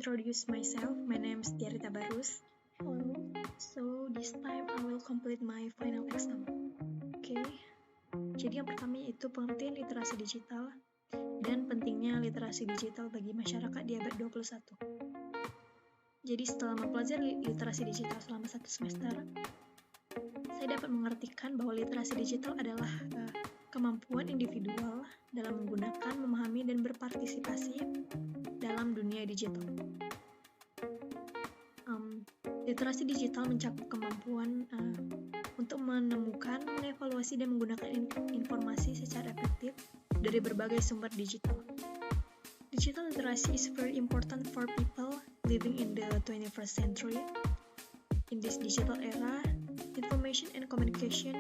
introduce myself. My name is Tiarita Barus. Hello. So this time I will complete my final exam. Okay. Jadi yang pertama yaitu pengertian literasi digital dan pentingnya literasi digital bagi masyarakat di abad 21. Jadi setelah mempelajari literasi digital selama 1 semester, saya dapat mengartikan bahwa literasi digital adalah kemampuan individual dalam menggunakan, memahami, dan berpartisipasi dalam dunia digital. Literasi digital mencakup kemampuan untuk menemukan, mengevaluasi, dan menggunakan informasi secara efektif dari berbagai sumber digital. Digital literacy is very important for people living in the 21st century. In this digital era, information and communication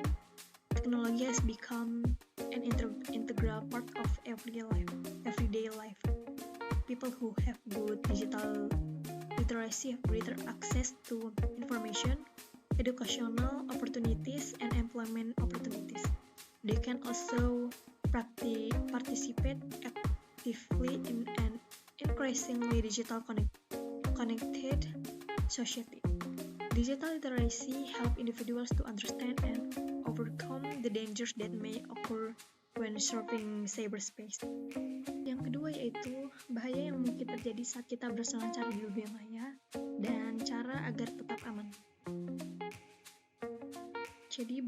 technology has become an integral part of everyday life. People who have good digital literacy have greater access to information, educational opportunities, and employment opportunities. They can also participate actively in an increasingly digital connected society. Digital literacy help individuals to understand and overcome the dangers that may occur when surfing cyberspace. Yang kedua yaitu bahaya yang mungkin terjadi saat kita berselancar di dunia maya dan cara agar tetap aman. Jadi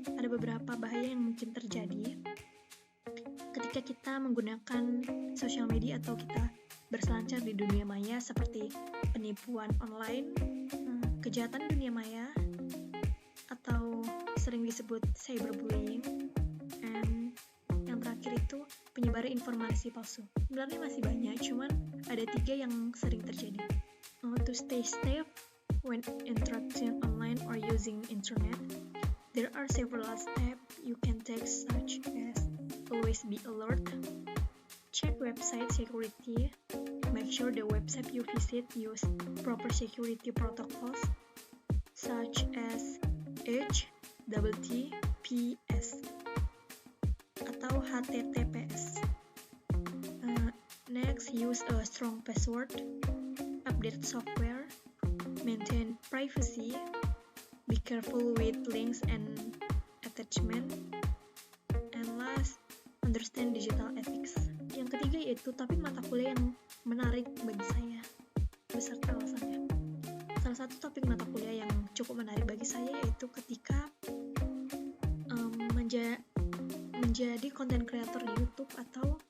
ada beberapa bahaya yang mungkin terjadi ketika kita menggunakan sosial media atau kita berselancar di dunia maya, seperti penipuan online, kejahatan dunia maya, atau sering disebut cyberbullying, dan yang terakhir itu penyebaran informasi palsu. Sebenarnya masih banyak, cuman ada 3 yang sering terjadi. To stay safe when interacting online or using internet, there are several steps you can take, such as always be alert, check website security, make sure the website you visit use proper security protocols such as HTTPS atau HTTPS. Next, use a strong password, update software, maintain privacy, be careful with links and attachment, and last, understand digital ethics. Yang ketiga yaitu topik mata kuliah yang menarik bagi saya beserta alasannya. Salah satu topik mata kuliah yang cukup menarik bagi saya yaitu ketika menjadi content creator di YouTube atau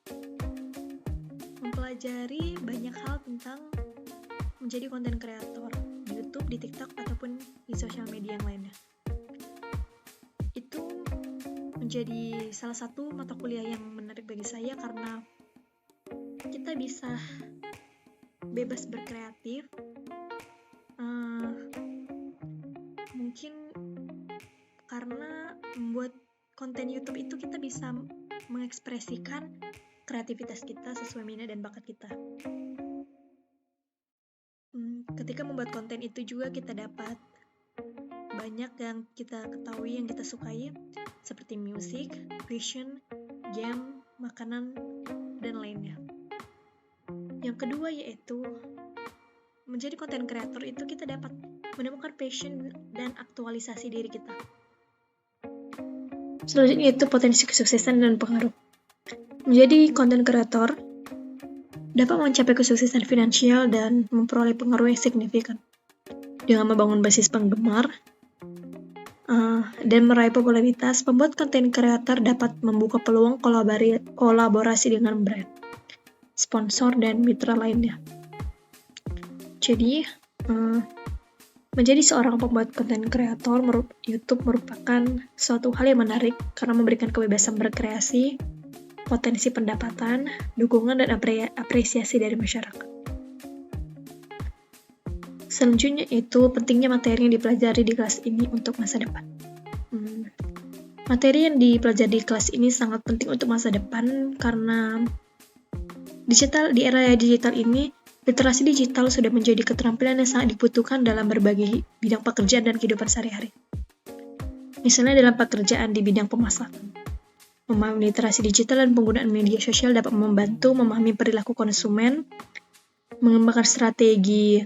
mempelajari banyak hal tentang menjadi content creator di YouTube, di TikTok, ataupun di sosial media yang lainnya. Itu menjadi salah satu mata kuliah yang menarik bagi saya karena kita bisa bebas berkreatif. Mungkin karena membuat konten YouTube itu kita bisa mengekspresikan kreativitas kita sesuai minat dan bakat kita. Ketika membuat konten itu juga kita dapat banyak yang kita ketahui, yang kita sukai, seperti musik, fashion, game, makanan, dan lainnya. Yang kedua yaitu menjadi content creator itu kita dapat menemukan passion dan aktualisasi diri kita. Selanjutnya yaitu potensi kesuksesan dan pengaruh. Menjadi content creator dapat mencapai kesuksesan finansial dan memperoleh pengaruh yang signifikan. Dengan membangun basis penggemar dan meraih popularitas, pembuat content creator dapat membuka peluang kolaborasi dengan brand, sponsor, dan mitra lainnya. Jadi, menjadi seorang pembuat konten kreator YouTube merupakan suatu hal yang menarik karena memberikan kebebasan berkreasi, potensi pendapatan, dukungan, dan apresiasi dari masyarakat. Selanjutnya itu pentingnya materi yang dipelajari di kelas ini untuk masa depan. Materi yang dipelajari di kelas ini sangat penting untuk masa depan karena di era digital ini, literasi digital sudah menjadi keterampilan yang sangat dibutuhkan dalam berbagai bidang pekerjaan dan kehidupan sehari-hari. Misalnya dalam pekerjaan di bidang pemasaran. Memahami literasi digital dan penggunaan media sosial dapat membantu memahami perilaku konsumen, mengembangkan strategi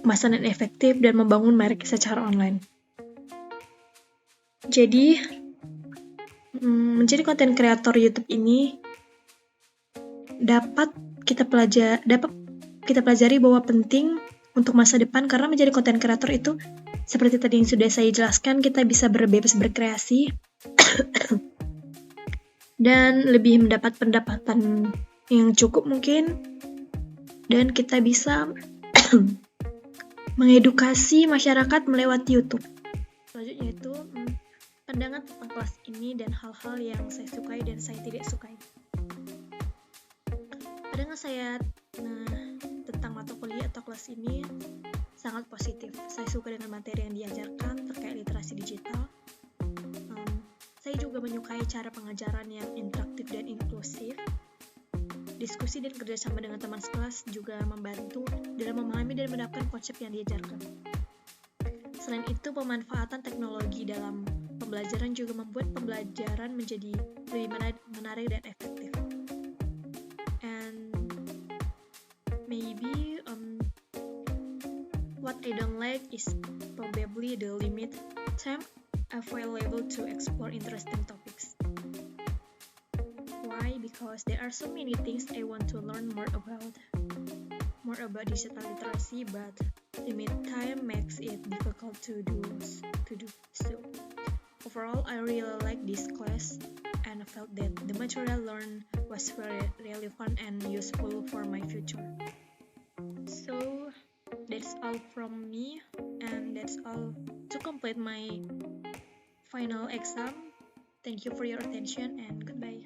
pemasaran yang efektif, dan membangun merek secara online. Jadi, menjadi konten kreator YouTube ini dapat kita pelajari bahwa penting untuk masa depan, karena menjadi konten kreator itu seperti tadi yang sudah saya jelaskan, kita bisa bebas berkreasi dan lebih mendapat pendapatan yang cukup mungkin, dan kita bisa mengedukasi masyarakat melewati YouTube. Selanjutnya itu pandangan tentang kelas ini dan hal-hal yang saya sukai dan saya tidak sukai. Pandangan saya tentang mata kuliah atau kelas ini sangat positif. Saya suka dengan materi yang diajarkan terkait literasi digital. Saya juga menyukai cara pengajaran yang interaktif dan inklusif. Diskusi dan kerjasama dengan teman sekelas juga membantu dalam memahami dan menerapkan konsep yang diajarkan. Selain itu, pemanfaatan teknologi dalam pembelajaran juga membuat pembelajaran menjadi lebih menarik dan efektif. And maybe what I don't like is probably the limited time available to explore interesting topics. Why? Because there are so many things I want to learn more about digital literacy, but limited time makes it difficult to do so. Overall, I really like this class and felt that the material learned was very relevant and useful for my future. So that's all from me, and that's all to complete my final exam. Thank you for your attention and goodbye.